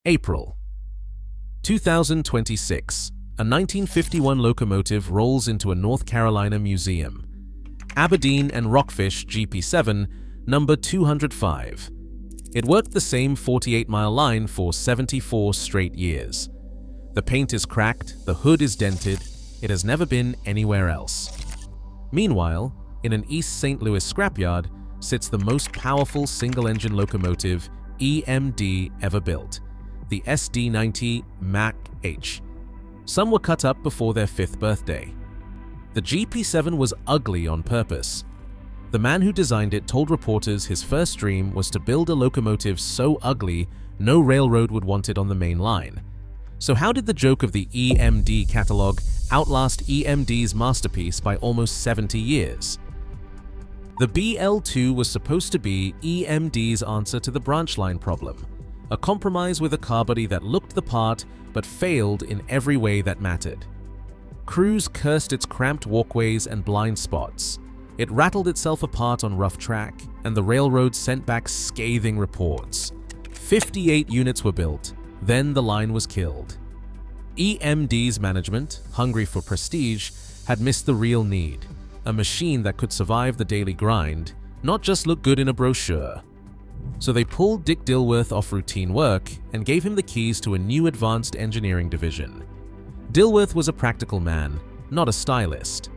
April 2026. A 1951 locomotive rolls into a North Carolina museum. Aberdeen and Rockfish GP7, number 205. It worked the same 48-mile line for 74 straight years. The paint is cracked, the hood is dented, it has never been anywhere else. Meanwhile, in an East St. Louis scrapyard sits the most powerful single-engine locomotive EMD ever built, the SD90 Mach H. Some were cut up before their 5th birthday. The GP7 was ugly on purpose. The man who designed it told reporters his first dream was to build a locomotive so ugly no railroad would want it on the main line. So how did the joke of the EMD catalog outlast EMD's masterpiece by almost 70 years? The BL2 was supposed to be EMD's answer to the branch line problem, a compromise with a car body that looked the part but failed in every way that mattered. Crews cursed its cramped walkways and blind spots. It rattled itself apart on rough track, and the railroad sent back scathing reports. 58 units were built, then the line was killed. EMD's management, hungry for prestige, had missed the real need, a machine that could survive the daily grind, not just look good in a brochure. So they pulled Dick Dilworth off routine work and gave him the keys to a new advanced engineering division. Dilworth was a practical man, not a stylist.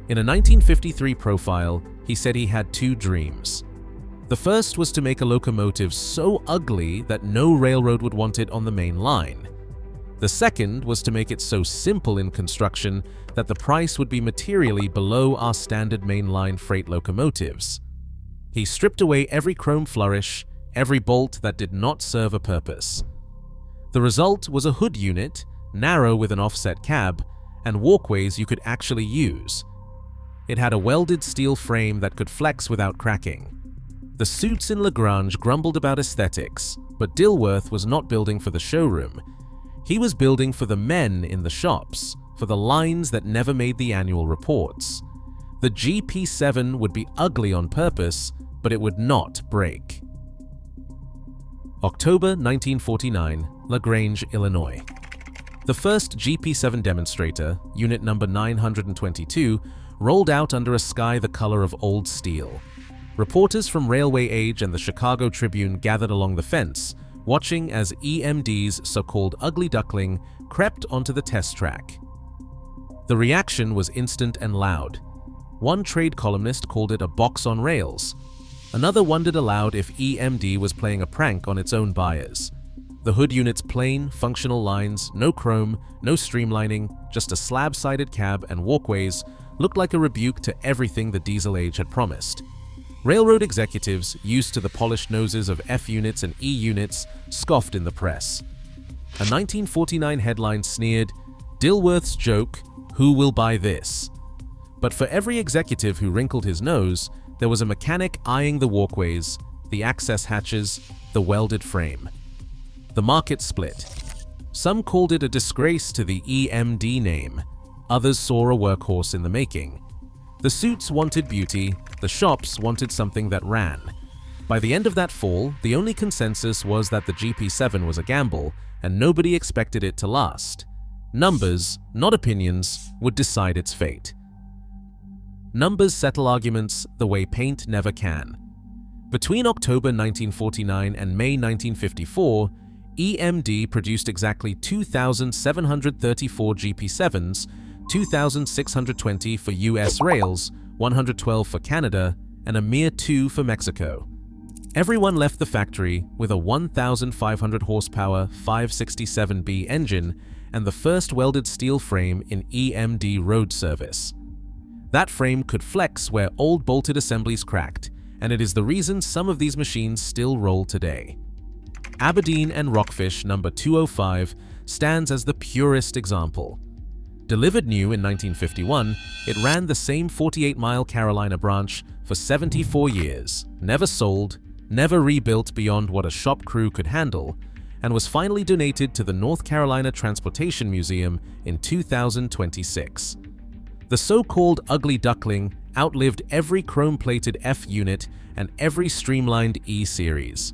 In a 1953 profile, he said he had 2 dreams. The first was to make a locomotive so ugly that no railroad would want it on the main line. The second was to make it so simple in construction that the price would be materially below our standard mainline freight locomotives. He stripped away every chrome flourish, every bolt that did not serve a purpose. The result was a hood unit, narrow with an offset cab, and walkways you could actually use. It had a welded steel frame that could flex without cracking. The suits in Grange grumbled about aesthetics, but Dilworth was not building for the showroom. He was building for the men in the shops, for the lines that never made the annual reports. The GP7 would be ugly on purpose, but it would not break. October 1949, Grange, Illinois. The first GP7 demonstrator, unit number 922, rolled out under a sky the color of old steel. Reporters from Railway Age and the Chicago Tribune gathered along the fence, watching as EMD's so-called ugly duckling crept onto the test track. The reaction was instant and loud. One trade columnist called it a box on rails. Another wondered aloud if EMD was playing a prank on its own buyers. The hood unit's plain, functional lines, no chrome, no streamlining, just a slab-sided cab and walkways looked like a rebuke to everything the diesel age had promised. Railroad executives, used to the polished noses of F units and E units, scoffed in the press. A 1949 headline sneered, "Dilworth's joke, who will buy this?" But for every executive who wrinkled his nose, there was a mechanic eyeing the walkways, the access hatches, the welded frame. The market split. Some called it a disgrace to the EMD name. Others saw a workhorse in the making. The suits wanted beauty, the shops wanted something that ran. By the end of that fall, the only consensus was that the GP7 was a gamble, and nobody expected it to last. Numbers, not opinions, would decide its fate. Numbers settle arguments the way paint never can. Between October 1949 and May 1954, EMD produced exactly 2,734 GP7s, 2,620 for US rails, 112 for Canada, and a mere 2 for Mexico. Everyone left the factory with a 1,500 horsepower 567B engine and the first welded steel frame in EMD road service. That frame could flex where old bolted assemblies cracked, and it is the reason some of these machines still roll today. Aberdeen and Rockfish number 205 stands as the purest example. Delivered new in 1951, it ran the same 48-mile Carolina branch for 74 years, never sold, never rebuilt beyond what a shop crew could handle, and was finally donated to the North Carolina Transportation Museum in 2026. The so-called ugly duckling outlived every chrome-plated F unit and every streamlined E series.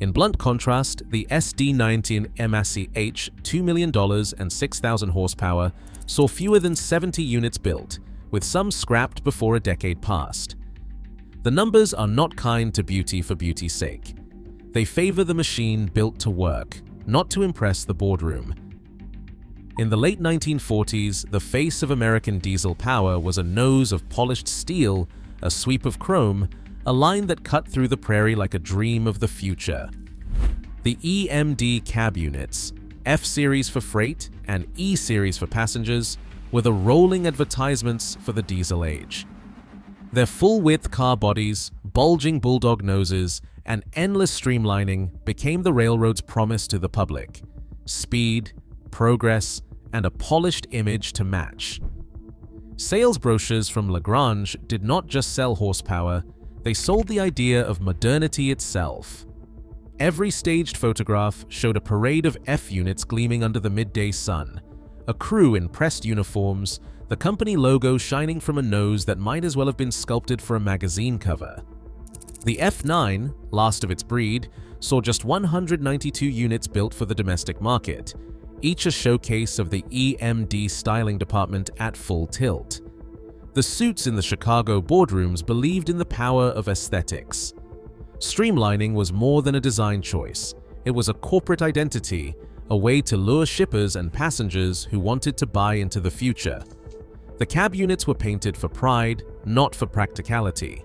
In blunt contrast, the SD19 MACH $2 million and 6,000 horsepower saw fewer than 70 units built, with some scrapped before a decade passed. The numbers are not kind to beauty for beauty's sake. They favor the machine built to work, not to impress the boardroom. In the late 1940s, the face of American diesel power was a nose of polished steel, a sweep of chrome, a line that cut through the prairie like a dream of the future. The EMD cab units, F-Series for freight and E-Series for passengers, were the rolling advertisements for the diesel age. Their full-width car bodies, bulging bulldog noses, and endless streamlining became the railroad's promise to the public: speed, progress, and a polished image to match. Sales brochures from Grange did not just sell horsepower, they sold the idea of modernity itself. Every staged photograph showed a parade of F units gleaming under the midday sun, a crew in pressed uniforms, the company logo shining from a nose that might as well have been sculpted for a magazine cover. The F9, last of its breed, saw just 192 units built for the domestic market, each a showcase of the EMD styling department at full tilt. The suits in the Chicago boardrooms believed in the power of aesthetics. Streamlining was more than a design choice. It was a corporate identity, a way to lure shippers and passengers who wanted to buy into the future. The cab units were painted for pride, not for practicality.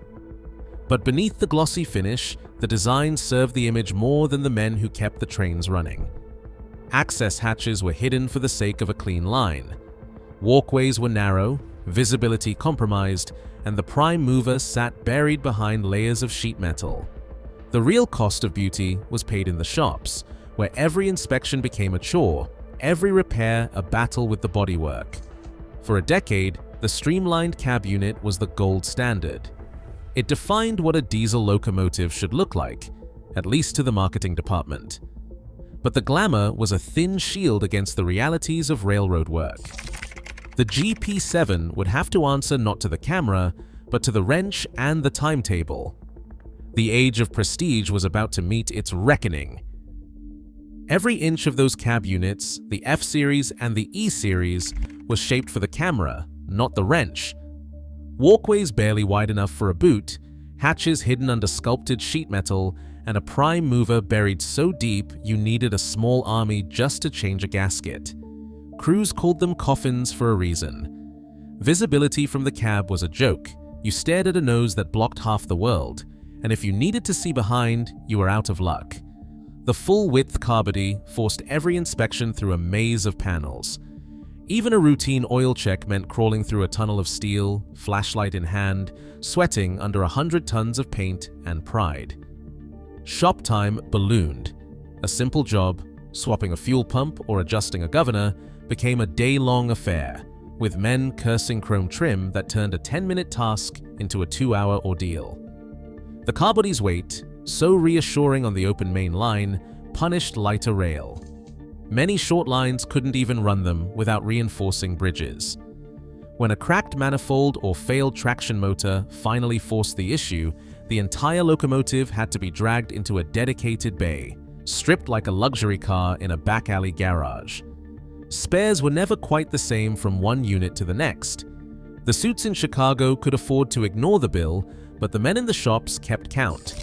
But beneath the glossy finish, the design served the image more than the men who kept the trains running. Access hatches were hidden for the sake of a clean line. Walkways were narrow, visibility compromised, and the prime mover sat buried behind layers of sheet metal. The real cost of beauty was paid in the shops, where every inspection became a chore, every repair a battle with the bodywork. For a decade, the streamlined cab unit was the gold standard. It defined what a diesel locomotive should look like, at least to the marketing department. But the glamour was a thin shield against the realities of railroad work. The GP7 would have to answer not to the camera, but to the wrench and the timetable. The age of prestige was about to meet its reckoning. Every inch of those cab units, the F-Series and the E-Series, was shaped for the camera, not the wrench. Walkways barely wide enough for a boot, hatches hidden under sculpted sheet metal, and a prime mover buried so deep you needed a small army just to change a gasket. Crews called them coffins for a reason. Visibility from the cab was a joke. You stared at a nose that blocked half the world, and if you needed to see behind, you were out of luck. The full-width car body forced every inspection through a maze of panels. Even a routine oil check meant crawling through a tunnel of steel, flashlight in hand, sweating under 100 tons of paint and pride. Shop time ballooned. A simple job, swapping a fuel pump or adjusting a governor, became a day-long affair, with men cursing chrome trim that turned a 10-minute task into a 2-hour ordeal. The car body's weight, so reassuring on the open main line, punished lighter rail. Many short lines couldn't even run them without reinforcing bridges. When a cracked manifold or failed traction motor finally forced the issue, the entire locomotive had to be dragged into a dedicated bay, stripped like a luxury car in a back alley garage. Spares were never quite the same from one unit to the next. The suits in Chicago could afford to ignore the bill, but the men in the shops kept count.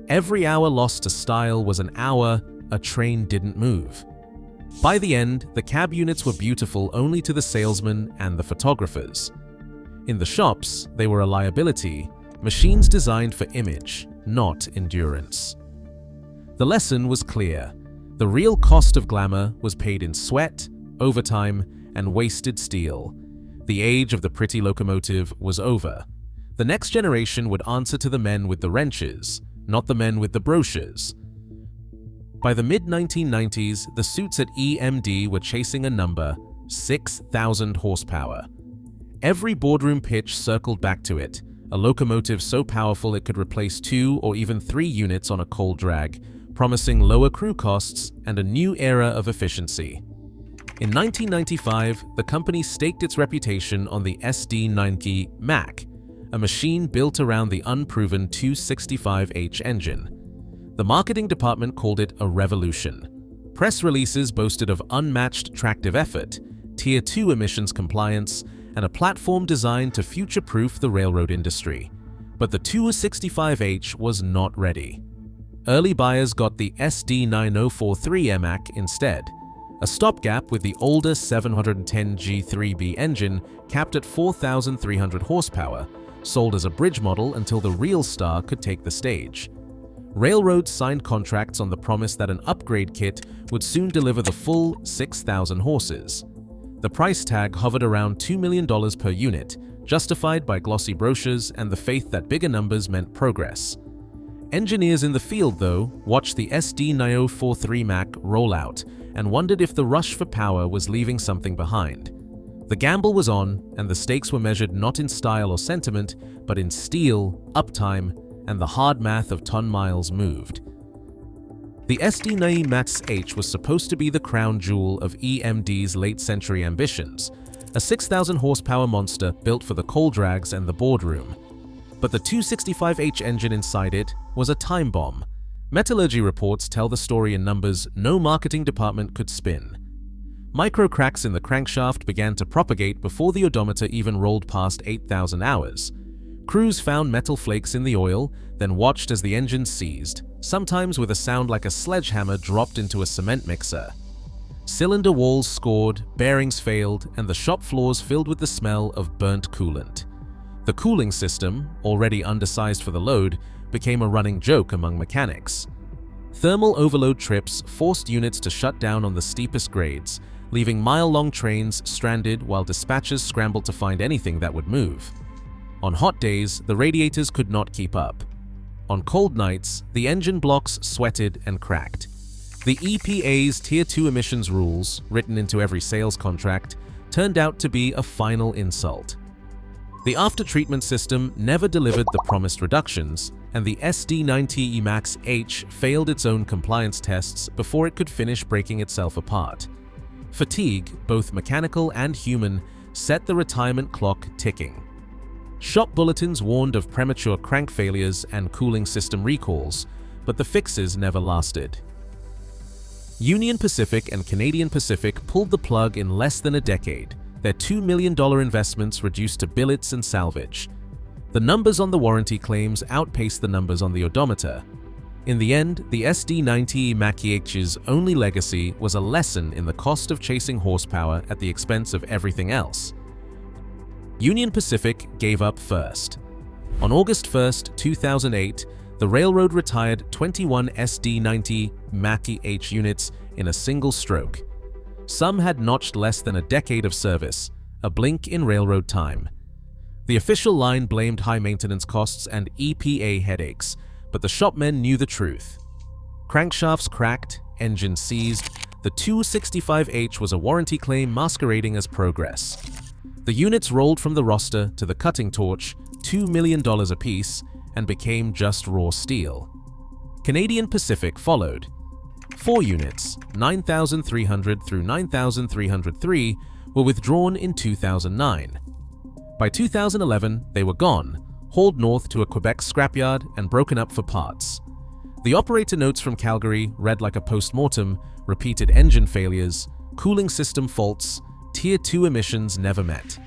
Every hour lost to style was an hour a train didn't move. By the end, the cab units were beautiful only to the salesmen and the photographers. In the shops, they were a liability, machines designed for image, not endurance. The lesson was clear. The real cost of glamour was paid in sweat, overtime, and wasted steel. The age of the pretty locomotive was over. The next generation would answer to the men with the wrenches, not the men with the brochures. By the mid-1990s, the suits at EMD were chasing a number: 6,000 horsepower. Every boardroom pitch circled back to it, a locomotive so powerful it could replace 2 or even 3 units on a coal drag, promising lower crew costs and a new era of efficiency. In 1995, the company staked its reputation on the SD90 MAC, a machine built around the unproven 265H engine. The marketing department called it a revolution. Press releases boasted of unmatched tractive effort, Tier 2 emissions compliance, and a platform designed to future-proof the railroad industry. But the 265H was not ready. Early buyers got the SD9043 EMAC instead, a stopgap with the older 710 G3B engine capped at 4,300 horsepower, sold as a bridge model until the real star could take the stage. Railroads signed contracts on the promise that an upgrade kit would soon deliver the full 6,000 horses. The price tag hovered around $2 million per unit, justified by glossy brochures and the faith that bigger numbers meant progress. Engineers in the field, though, watched the SD9043 Mac roll out and wondered if the rush for power was leaving something behind. The gamble was on, and the stakes were measured not in style or sentiment, but in steel, uptime, and the hard math of ton-miles moved. The SD90H was supposed to be the crown jewel of EMD's late-century ambitions, a 6,000 horsepower monster built for the coal drags and the boardroom. But the 265H engine inside it was a time bomb. Metallurgy reports tell the story in numbers no marketing department could spin. Micro cracks in the crankshaft began to propagate before the odometer even rolled past 8,000 hours. Crews found metal flakes in the oil, then watched as the engine seized, sometimes with a sound like a sledgehammer dropped into a cement mixer. Cylinder walls scored, bearings failed, and the shop floors filled with the smell of burnt coolant. The cooling system, already undersized for the load, became a running joke among mechanics. Thermal overload trips forced units to shut down on the steepest grades, leaving mile-long trains stranded while dispatchers scrambled to find anything that would move. On hot days, the radiators could not keep up. On cold nights, the engine blocks sweated and cracked. The EPA's Tier 2 emissions rules, written into every sales contract, turned out to be a final insult. The after-treatment system never delivered the promised reductions, and the SD90 EMAX H failed its own compliance tests before it could finish breaking itself apart. Fatigue, both mechanical and human, set the retirement clock ticking. Shop bulletins warned of premature crank failures and cooling system recalls, but the fixes never lasted. Union Pacific and Canadian Pacific pulled the plug in less than a decade, their $2 million investments reduced to billets and salvage. The numbers on the warranty claims outpaced the numbers on the odometer. In the end, the SD90 EMACH's only legacy was a lesson in the cost of chasing horsepower at the expense of everything else. Union Pacific gave up first. On August 1, 2008, the railroad retired 21 SD90 EMACH units in a single stroke. Some had notched less than a decade of service, a blink in railroad time. The official line blamed high maintenance costs and EPA headaches, but the shopmen knew the truth. Crankshafts cracked, engines seized. The 265H was a warranty claim masquerading as progress. The units rolled from the roster to the cutting torch, $2 million apiece, and became just raw steel. Canadian Pacific followed. 4 units, 9,300 through 9,303, were withdrawn in 2009. By 2011, they were gone, hauled north to a Quebec scrapyard and broken up for parts. The operator notes from Calgary read like a post-mortem, repeated engine failures, cooling system faults, Tier 2 emissions never met.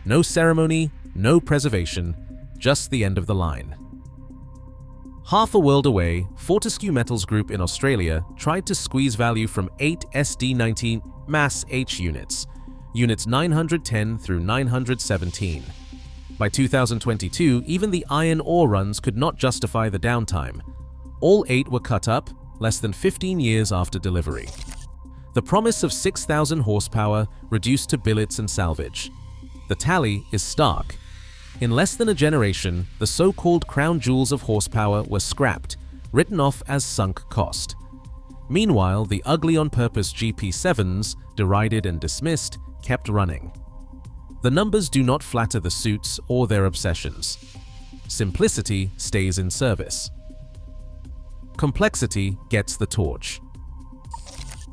No ceremony, no preservation, just the end of the line. Half a world away, Fortescue Metals Group in Australia tried to squeeze value from 8 SD90 Mass H units, units 910 through 917. By 2022, even the iron ore runs could not justify the downtime. All 8 were cut up, less than 15 years after delivery. The promise of 6,000 horsepower reduced to billets and salvage. The tally is stark. In less than a generation, the so-called crown jewels of horsepower were scrapped, written off as sunk cost. Meanwhile, the ugly on-purpose GP7s, derided and dismissed, kept running. The numbers do not flatter the suits or their obsessions. Simplicity stays in service. Complexity gets the torch.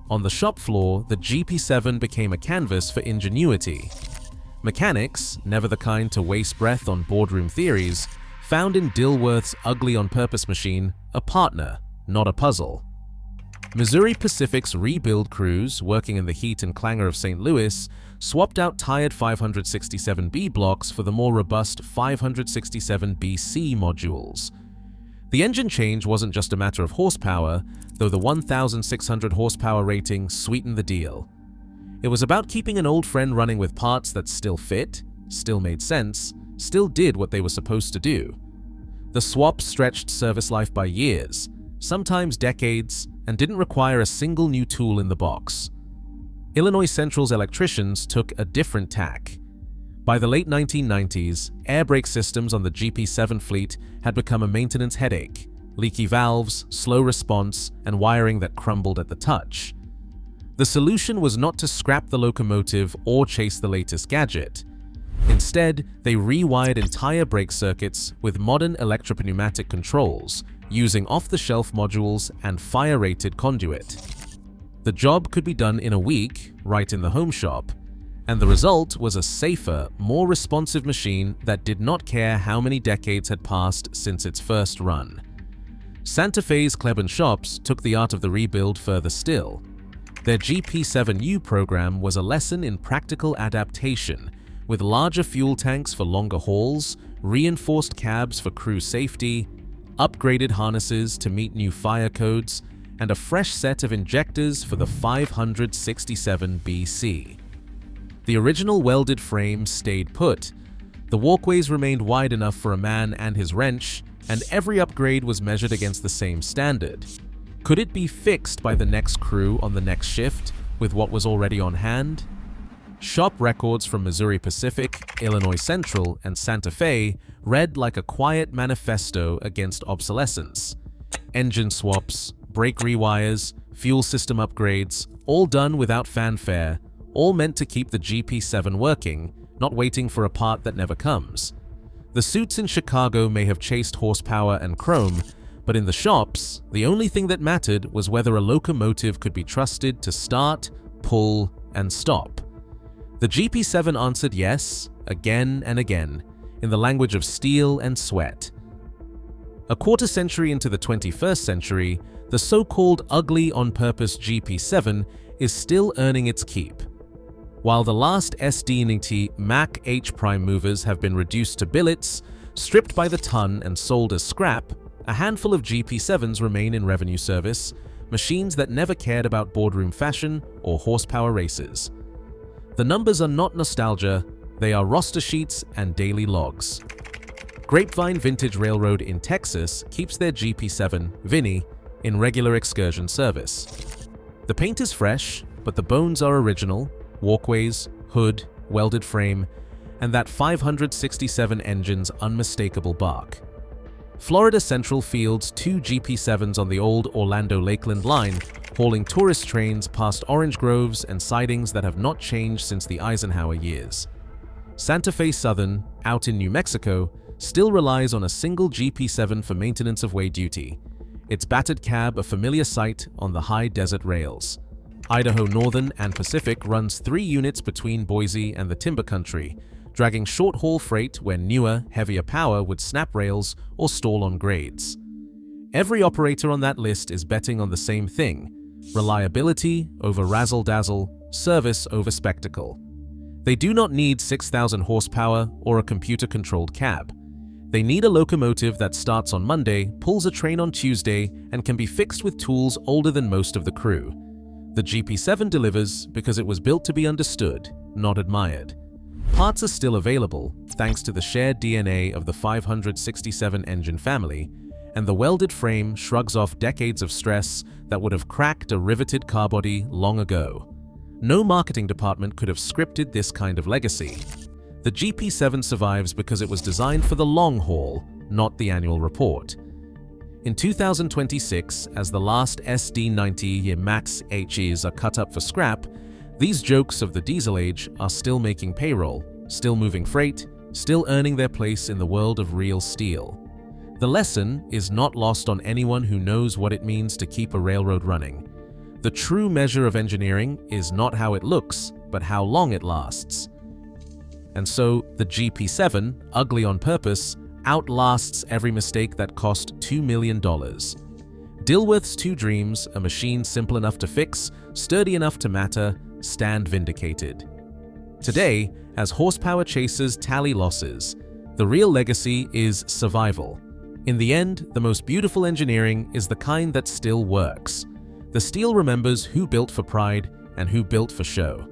On the shop floor, the GP7 became a canvas for ingenuity. Mechanics, never the kind to waste breath on boardroom theories, found in Dilworth's ugly on-purpose machine a partner, not a puzzle. Missouri Pacific's rebuild crews, working in the heat and clangor of St. Louis, swapped out tired 567B blocks for the more robust 567BC modules. The engine change wasn't just a matter of horsepower, though the 1,600 horsepower rating sweetened the deal. It was about keeping an old friend running with parts that still fit, still made sense, still did what they were supposed to do. The swap stretched service life by years, sometimes decades, and didn't require a single new tool in the box. Illinois Central's electricians took a different tack. By the late 1990s, air brake systems on the GP7 fleet had become a maintenance headache: leaky valves, slow response, and wiring that crumbled at the touch. The solution was not to scrap the locomotive or chase the latest gadget. Instead, they rewired entire brake circuits with modern electropneumatic controls, using off-the-shelf modules and fire-rated conduit. The job could be done in a week, right in the home shop, and the result was a safer, more responsive machine that did not care how many decades had passed since its first run. Santa Fe's Kleben shops took the art of the rebuild further still. Their GP7U program was a lesson in practical adaptation, with larger fuel tanks for longer hauls, reinforced cabs for crew safety, upgraded harnesses to meet new fire codes, and a fresh set of injectors for the 567BC. The original welded frame stayed put. The walkways remained wide enough for a man and his wrench, and every upgrade was measured against the same standard. Could it be fixed by the next crew on the next shift with what was already on hand? Shop records from Missouri Pacific, Illinois Central, and Santa Fe read like a quiet manifesto against obsolescence. Engine swaps, brake rewires, fuel system upgrades, all done without fanfare, all meant to keep the GP7 working, not waiting for a part that never comes. The suits in Chicago may have chased horsepower and chrome, but in the shops, the only thing that mattered was whether a locomotive could be trusted to start, pull, and stop. The GP7 answered yes, again and again, in the language of steel and sweat. A quarter century into the 21st century, the so-called ugly on-purpose GP7 is still earning its keep. While the last SD&T Mac H prime movers have been reduced to billets, stripped by the ton and sold as scrap, a handful of GP7s remain in revenue service, machines that never cared about boardroom fashion or horsepower races. The numbers are not nostalgia, they are roster sheets and daily logs. Grapevine Vintage Railroad in Texas keeps their GP7, Vinny, in regular excursion service. The paint is fresh, but the bones are original: walkways, hood, welded frame, and that 567 engine's unmistakable bark. Florida Central fields 2 GP7s on the old Orlando-Lakeland line, hauling tourist trains past orange groves and sidings that have not changed since the Eisenhower years. Santa Fe Southern, out in New Mexico, still relies on a single GP7 for maintenance of way duty, its battered cab a familiar sight on the high desert rails. Idaho Northern and Pacific runs 3 units between Boise and the Timber Country, dragging short-haul freight where newer, heavier power would snap rails or stall on grades. Every operator on that list is betting on the same thing: reliability over razzle-dazzle, service over spectacle. They do not need 6,000 horsepower or a computer-controlled cab. They need a locomotive that starts on Monday, pulls a train on Tuesday, and can be fixed with tools older than most of the crew. The GP7 delivers because it was built to be understood, not admired. Parts are still available, thanks to the shared DNA of the 567 engine family, and the welded frame shrugs off decades of stress that would have cracked a riveted car body long ago. No marketing department could have scripted this kind of legacy. The GP7 survives because it was designed for the long haul, not the annual report. In 2026, as the last SD90 Max H's are cut up for scrap, these jokes of the diesel age are still making payroll, still moving freight, still earning their place in the world of real steel. The lesson is not lost on anyone who knows what it means to keep a railroad running. The true measure of engineering is not how it looks, but how long it lasts. And so, the GP7, ugly on purpose, outlasts every mistake that cost $2 million. Dilworth's two dreams, a machine simple enough to fix, sturdy enough to matter, stand vindicated. Today, as horsepower chasers tally losses, the real legacy is survival. In the end, the most beautiful engineering is the kind that still works. The steel remembers who built for pride and who built for show.